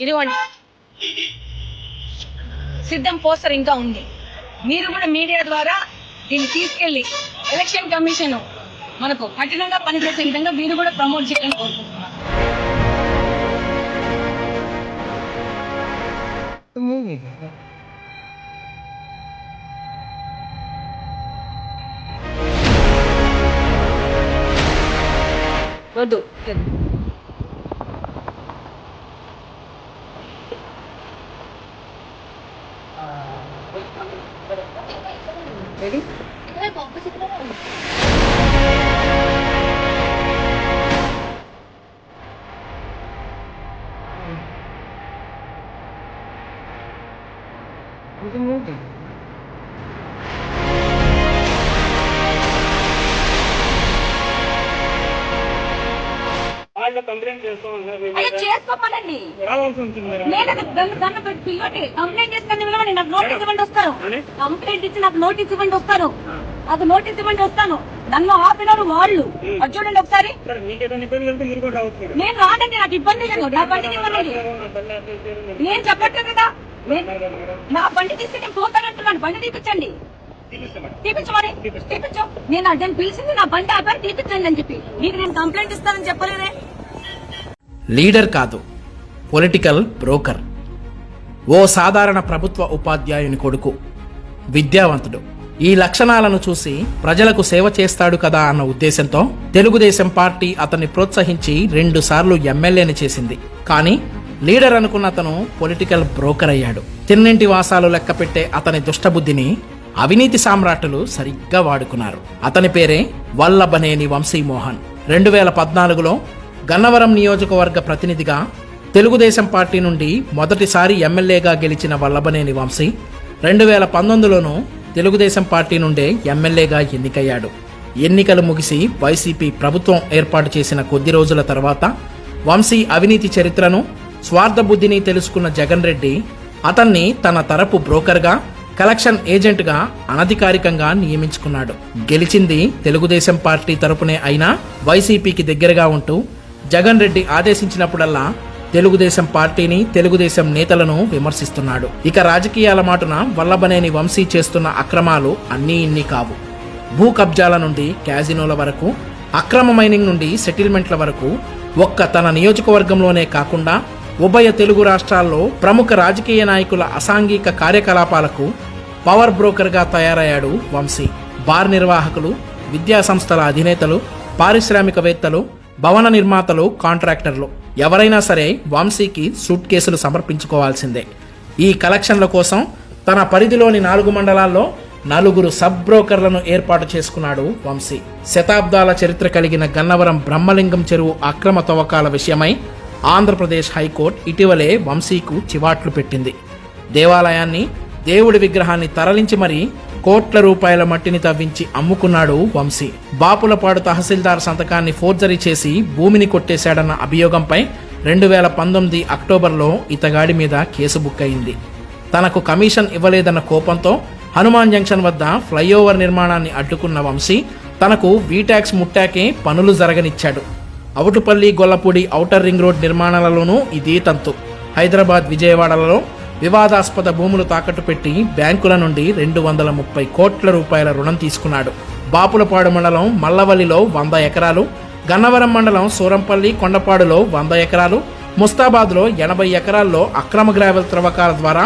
ఇదిగోండి సిద్ధం పోస్టర్ ఇంకా ఉంది. మీరు కూడా మీడియా ద్వారా దీన్ని తీసుకెళ్లి ఎలక్షన్ కమిషన్ మనకు కఠినంగా పనిచేసే విధంగా మీరు కూడా ప్రమోట్ చేయాలని కోరుకుంటున్నాను. వద్దు రెడీ కంప్లైంట్ చేసుకోమనండి. కంప్లైంట్ చేస్తాను. నాకు నోటీస్ ఇవ్వండి వస్తాను. కంప్లైంట్ ఇచ్చి నాకు నోటీస్ ఇవ్వండి వస్తాను. అది నోటీస్ ఇవ్వండి వస్తాను. నన్ను ఆపినారు వాళ్ళు. అది చూడండి ఒకసారి. నేను రానండి, నాకు ఇబ్బంది లేదు. నా బండికి ఇవ్వండి. నేను చెప్పట్లేదు కదా, నా బండి తీసి నేను పోతానంటున్నాను. బండి తీపించండి, తీపించమని తీపించు. నేను అర్థం పిలిచింది నా బండి ఆపారు, తీపించండి అని చెప్పి. నీకు నేను కంప్లైంట్ ఇస్తానని చెప్పలేదే. లీడర్ కాదు, పొలిటికల్ బ్రోకర్. ఓ సాధారణ ప్రభుత్వ ఉపాధ్యాయుని కొడుకు, విద్యావంతుడు. ఈ లక్షణాలను చూసి ప్రజలకు సేవ చేస్తాడు కదా అన్న ఉద్దేశంతో తెలుగుదేశం పార్టీ అతన్ని ప్రోత్సహించి 2 సార్లు ఎమ్మెల్యేని చేసింది. కానీ లీడర్ అనుకున్న అతను పొలిటికల్ బ్రోకర్ అయ్యాడు. తిన్నింటి వాసాలు లెక్కపెట్టే అతని దుష్టబుద్ధిని అవినీతి సామ్రాట్టులు సరిగ్గా వాడుకున్నారు. అతని పేరే వల్లభనేని వంశీమోహన్. 2014లో గన్నవరం నియోజకవర్గ ప్రతినిధిగా తెలుగుదేశం పార్టీ నుండి మొదటిసారి ఎమ్మెల్యేగా గెలిచిన వల్లభనేని వంశీ 2019లోనూ తెలుగుదేశం పార్టీ నుండే ఎమ్మెల్యేగా ఎన్నికయ్యాడు. ఎన్నికలు ముగిసి వైసీపీ ప్రభుత్వం ఏర్పాటు చేసిన కొద్ది రోజుల తర్వాత వంశీ అవినీతి చరిత్రను, స్వార్థ బుద్ధిని తెలుసుకున్న జగన్ రెడ్డి అతన్ని తన తరపు బ్రోకర్గా, కలెక్షన్ ఏజెంట్గా అనధికారికంగా నియమించుకున్నాడు. గెలిచింది తెలుగుదేశం పార్టీ తరపునే అయినా వైసీపీకి దగ్గరగా ఉంటూ జగన్ రెడ్డి ఆదేశించినప్పుడల్లా తెలుగుదేశం పార్టీని, తెలుగుదేశం నేతలను విమర్శిస్తున్నాడు. ఇక రాజకీయాల మాటున వల్లభనేని వంశీ చేస్తున్న అక్రమాలు అన్నీ ఇన్ని కావు. భూ కబ్జాల నుండి క్యాజినోల వరకు, అక్రమ మైనింగ్ నుండి సెటిల్మెంట్ల వరకు ఒక్క తన నియోజకవర్గంలోనే కాకుండా ఉభయ తెలుగు రాష్ట్రాల్లో ప్రముఖ రాజకీయ నాయకుల అసాంఘిక కార్యకలాపాలకు పవర్ బ్రోకర్గా తయారయ్యాడు వంశీ. బార్ నిర్వాహకులు, విద్యా సంస్థల అధినేతలు, పారిశ్రామికవేత్తలు, భవన నిర్మాతలు, కాంట్రాక్టర్లు ఎవరైనా సరే వంశీకి సూట్ కేసులు సమర్పించుకోవాల్సిందే. ఈ కలెక్షన్ల కోసం తన పరిధిలోని 4 మండలాల్లో 4 సబ్ బ్రోకర్లను ఏర్పాటు చేసుకున్నాడు వంశీ. శతాబ్దాల చరిత్ర కలిగిన గన్నవరం బ్రహ్మలింగం చెరువు అక్రమ తవ్వకాల విషయమై ఆంధ్రప్రదేశ్ హైకోర్టు ఇటీవలే వంశీకు చివాట్లు పెట్టింది. దేవాలయాన్ని, దేవుడి విగ్రహాన్ని తరలించి మరీ కోట్ల రూపాయల మట్టిని తవ్వించి అమ్ముకున్నాడు వంశీ. బాపులపాడు తహసీల్దార్ సంతకాన్ని ఫోర్జరీ చేసి భూమిని కొట్టేశాడన్న అభియోగంపై 2019 అక్టోబర్లో ఇతగాడి మీద కేసు బుక్ అయింది. తనకు కమిషన్ ఇవ్వలేదన్న కోపంతో హనుమాన్ జంక్షన్ వద్ద ఫ్లైఓవర్ నిర్మాణాన్ని అడ్డుకున్న వంశీ తనకు వీటాక్స్ ముట్టాకే పనులు జరగనిచ్చాడు. అవుటుపల్లి, గొల్లపూడి ఔటర్ రింగ్ రోడ్ నిర్మాణాలలోనూ ఇదే తంతు. హైదరాబాద్, విజయవాడలలో వివాదాస్పద భూములు తాకట్టు పెట్టి బ్యాంకుల నుండి 230 కోట్ల రూపాయల రుణం తీసుకున్నాడు. బాపులపాడు మండలం మల్లవల్లిలో 100 ఎకరాలు, గన్నవరం మండలం సూరంపల్లి, కొండపాడులో 100 ఎకరాలు, ముస్తాబాద్లో 80 ఎకరాల్లో అక్రమ గ్రావెల్ త్రవ్వకాల ద్వారా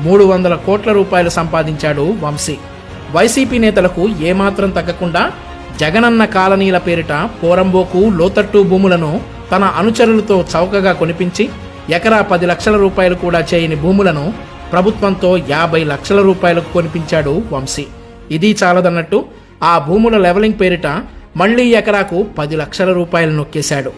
300 కోట్ల రూపాయలు సంపాదించాడు వంశీ. వైసీపీ నేతలకు ఏమాత్రం తగ్గకుండా జగనన్న కాలనీల పేరిట పోరంబోకు, లోతట్టు భూములను తన అనుచరులతో చౌకగా కొనిపించి ఎకరా 10 లక్షల రూపాయలు కూడా చేయని భూములను ప్రభుత్వంతో 50 లక్షల రూపాయలకు కొనిపించాడు వంశీ. ఇది చాలదన్నట్టు ఆ భూముల లెవలింగ్ పేరిట మళ్లీ ఎకరాకు 10 లక్షల రూపాయలు నొక్కేశాడు.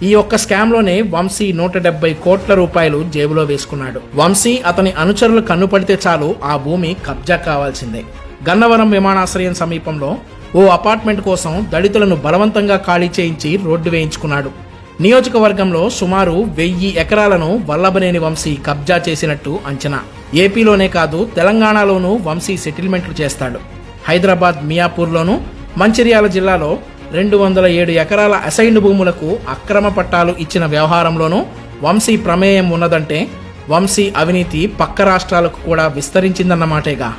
ఈ ఒక్క స్కామ్లోనే వంశీ 170 కోట్ల రూపాయలు జేబులో వేసుకున్నాడు. వంశీ, అతని అనుచరులు కన్నుపడితే చాలు ఆ భూమి కబ్జా కావాల్సిందే. గన్నవరం విమానాశ్రయం సమీపంలో ఓ అపార్ట్మెంట్ కోసం దళితులను బలవంతంగా ఖాళీ చేయించి రోడ్డు వేయించుకున్నాడు. నియోజకవర్గంలో సుమారు 1000 ఎకరాలను వల్లభనేని వంశీ కబ్జా చేసినట్టు అంచనా. ఏపీలోనే కాదు, తెలంగాణలోనూ వంశీ సెటిల్మెంట్లు చేస్తాడు. హైదరాబాద్ మియాపూర్లోనూ, మంచిర్యాల జిల్లాలో 207 ఎకరాల అసైన్డ్ భూములకు అక్రమ పట్టాలు ఇచ్చిన వ్యవహారంలోనూ వంశీ ప్రమేయం ఉన్నదంటే వంశీ అవినీతి పక్క రాష్ట్రాలకు కూడా విస్తరించిందన్నమాటేగా.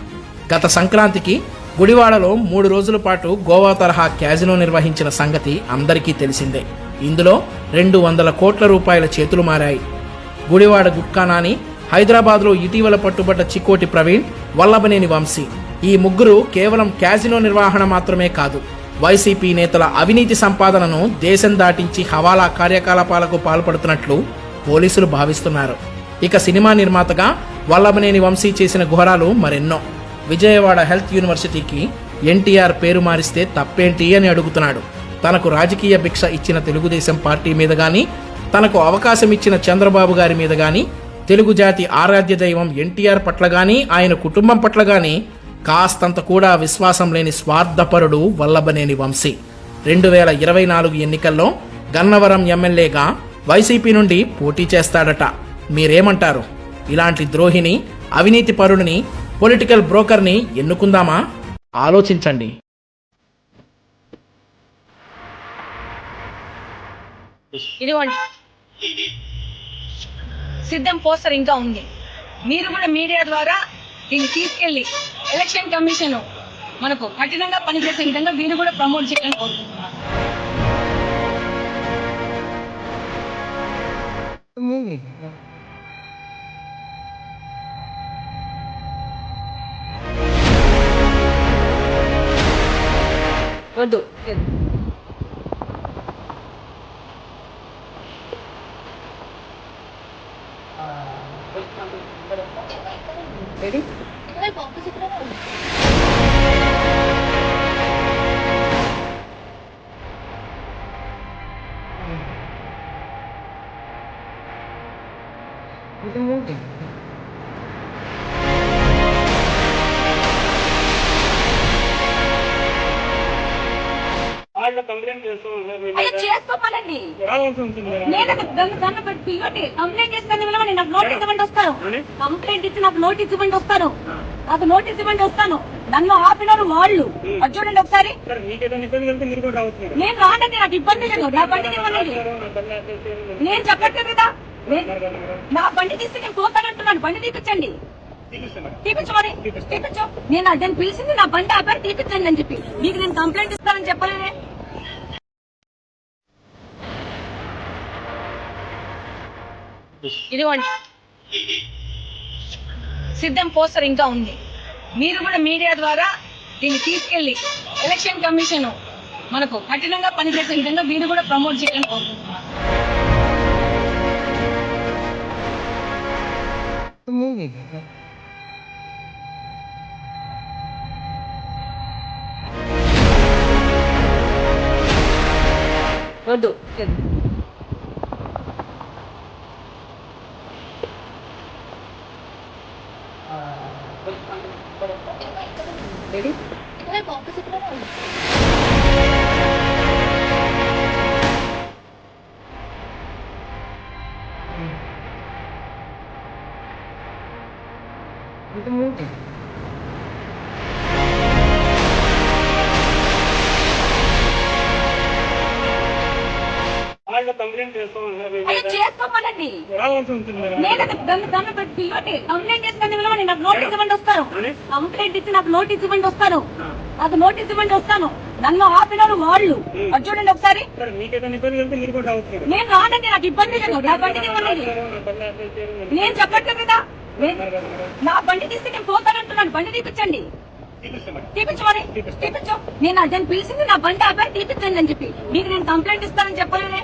గత సంక్రాంతికి గుడివాడలో 3 రోజుల పాటు గోవా తరహా క్యాజినో నిర్వహించిన సంగతి అందరికీ తెలిసిందే. ఇందులో 200 కోట్ల రూపాయల చేతులు మారాయి. గుడివాడ గుట్కా నాని, హైదరాబాద్లో ఇటీవల పట్టుబడ్డ చిక్కోటి ప్రవీణ్, వల్లభనేని వంశీ ఈ ముగ్గురు కేవలం క్యాజినో నిర్వహణ మాత్రమే కాదు, వైసీపీ నేతల అవినీతి సంపాదనను దేశం దాటించి హవాలా కార్యకలాపాలకు పాల్పడుతున్నట్లు పోలీసులు భావిస్తున్నారు. ఇక సినిమా నిర్మాతగా వల్లభనేని వంశీ చేసిన ఘోరాలు మరెన్నో. విజయవాడ హెల్త్ యూనివర్సిటీకి ఎన్టీఆర్ పేరు మారిస్తే తప్పేంటి అని అడుగుతున్నాడు. తనకు రాజకీయ భిక్ష ఇచ్చిన తెలుగుదేశం పార్టీ మీద గాని, తనకు అవకాశం ఇచ్చిన చంద్రబాబు గారి మీద గాని, తెలుగు జాతి ఆరాధ్య దైవం ఎన్టీఆర్ పట్ల గాని, ఆయన కుటుంబం పట్ల గాని కాస్తంత కూడా విశ్వాసం లేని స్వార్థపరుడు వల్లభనేని వంశీ. 2024 ఎన్నికల్లో గన్నవరం ఎమ్మెల్యేగా వైసీపీ నుండి పోటీ చేస్తాడట. మీరేమంటారు? ఇలాంటి ద్రోహిని, అవినీతి పరుడిని, పొలిటికల్ బ్రోకర్ని ఎన్నుకుందామా? ఆలోచించండి. ఇదిగోండి, సిద్ధం పోస్టర్ ఇంకా ఉంది. మీరు కూడా మీడియా ద్వారా దీన్ని తీసుకెళ్లి ఎలక్షన్ కమిషన్ మనకు కఠినంగా పనిచేసే విధంగా మీరు కూడా ప్రమోట్ చేయాలని కోరుకుంటున్నాను. వద్దు. రెడీ? చేసుకోవాలండి. నేను దాన్ని బట్టి పిల్లటి కంప్లైంట్ చేస్తాను. నాకు నోటీస్ ఇవ్వండి వస్తాను. కంప్లైంట్ ఇచ్చి నాకు నోటీస్ ఇవ్వండి వస్తాను. నాకు నోటీస్ ఇవ్వండి వస్తాను. నన్ను ఆపినారు వాళ్ళు. అది చూడండి ఒకసారి. నేను రానండి, నాకు ఇబ్బంది లేదు. నా బండి ఇవ్వండి. నేను చెప్పట్లేదు కదా, నా బండి తీస్తే నేను పోతానంటున్నాను. బండి తీపించండి. తీపించమని తీపించు. నేను అదని పిలిచింది నా బండి ఆపారు, తీపించండి అని చెప్పి. మీకు నేను కంప్లైంట్ ఇస్తానని చెప్పలేనే. ఇదిగోండి, సిద్ధం పోస్టర్ ఇంకా ఉంది. మీరు కూడా మీడియా ద్వారా దీన్ని తీసుకెళ్లి ఎలక్షన్ కమిషన్ మనకు కఠినంగా పనిచేసే విధంగా మీరు కూడా ప్రమోట్ చేయాలని కోరుకుంటున్నాను. వద్దు. రెడీ? చేసుకోవాలండి. నేను దాన్ని బట్టి పిల్లటి కంప్లైంట్ చేస్తాను. నాకు నోటీస్ ఇవ్వండి వస్తాను. కంప్లైంట్ ఇచ్చి నాకు నోటీస్ ఇవ్వండి వస్తాను. నాకు నోటీస్ ఇవ్వండి వస్తాను. నన్ను ఆపినారు వాళ్ళు. అది చూడండి ఒకసారి. నేను రానండి, నాకు ఇబ్బంది లేదు. నా బండి ఇవ్వండి. నేను చెప్పట్లేదు కదా, నా బండి తీస్తే నేను పోతానంటున్నాను. బండి తీపించండి. తీపించమని తీపించు. నేను అదని పిలిచింది నా బండి ఆపారు, తీపించండి అని చెప్పి. మీకు నేను కంప్లైంట్ ఇస్తానని చెప్పలేనే.